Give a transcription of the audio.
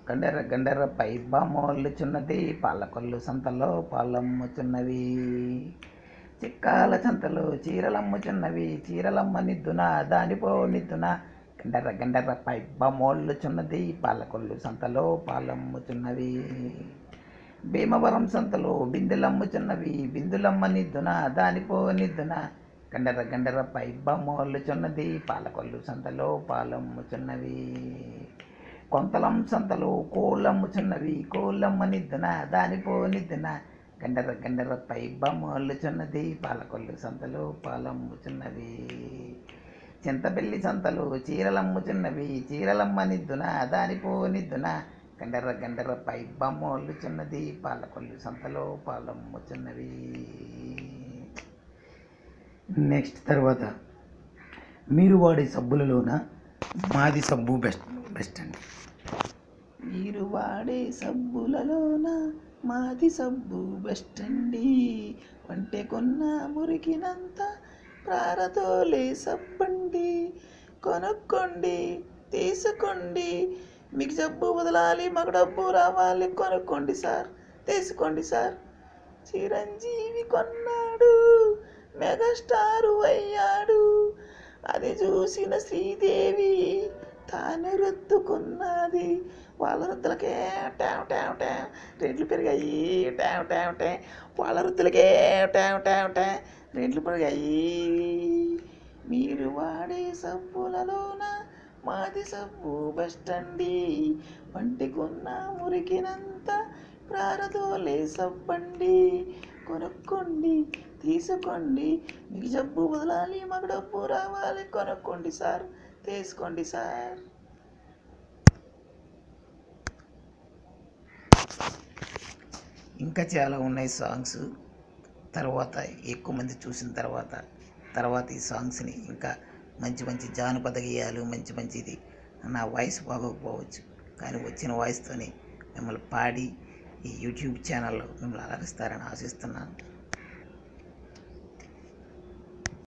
గండెర్ర గండెర్ర పైబమోళ్ళుచున్నది, పాలకొల్లు సంతలో పాలమ్ముచున్నవి. చిక్కాల సంతలో చీరలమ్ముచున్నవి, చీరలమ్మ నిద్దున దానిపో నిద్దున. గండెర్ర గండెర్ర పైబమోళ్ళుచున్నది, పాలకొల్లు సంతలో పాలమ్ముచున్నవి. భీమవరం సంతలో బిందులమ్ముచున్నవి, బిందులమ్మ నిద్దున దానిపో నిద్దున. గండెర్ర గండెర్ర పైబమోళ్ళుచున్నది, పాలకొల్లు సంతలో పాలమ్ముచున్నవి. కొంతలం సంతలో కోళ్ళమ్ముచున్నవి, కోళ్ళమ్మ నిద్దున దానిపో నిద్దున. గండెర్ర గండెర్ర పైబమోళ్ళుచున్నది, పాలకొల్లు సంతలో పాలమ్ముచున్నవి. చింతబెల్లి సంతలో చీరలమ్ముచున్నవి, చీరలమ్మ నిద్దున దానిపో నిద్దున. గండెర్ర గండెర్ర పైబమోళ్ళుచున్నది, పాలకొల్లు సంతలో పాలమ్ముచున్నవి. నెక్స్ట్ తర్వాత, మీరు వాడే సబ్బులలోన మాది సబ్బు బెస్ట్ అండి. మీరు వాడే సబ్బులలోన మాది సబ్బు బెస్ట్ అండి. వంటే కొన్న మురికినంత ప్రారతోలే సబ్బండి. కొనుక్కోండి, తీసుకోండి, మీకు జబ్బు వదలాలి, మాకు డబ్బు రావాలి. కొనుక్కోండి సార్, తీసుకోండి సార్. చిరంజీవి కొన్నాడు, మెగాస్టారు అయ్యాడు. అది చూసిన శ్రీదేవి తాను రుద్దుకున్నది. వాళ్ళ రుద్దులకే ట్యావ్ ట్యావ్ ట్యావ్ రేట్లు పెరిగాయి, ట్యావ్ ట్యావ్ ట్యావ్. వాళ్ళ రుద్దులకే ట్యావ్ ట్యావ్ ట్యావ్ రేట్లు పెరిగాయి. మీరు వాడే సబ్బులలోన మాది సబ్బు బెస్ట్ అండి. వంటికున్న మురికినంత ప్రారదోలే సబ్బండి. కొనుక్కోండి, తీసుకోండి, మీకు జబ్బు వదలాలి, మాకు డబ్బు రావాలి. కొనుక్కోండి సార్, తీసుకోండి సార్. ఇంకా చాలా ఉన్నాయి సాంగ్స్. తర్వాత ఎక్కువ మంది చూసిన తర్వాత ఈ సాంగ్స్ని ఇంకా మంచి మంచి జానపద గేయాలు, మంచి మంచిది. నా వాయిస్ బాగోకపోవచ్చు, కానీ వచ్చిన వాయిస్తోనే మిమ్మల్ని పాడి ఈ యూట్యూబ్ ఛానల్లో మిమ్మల్ని అలరిస్తారని ఆశిస్తున్నాను.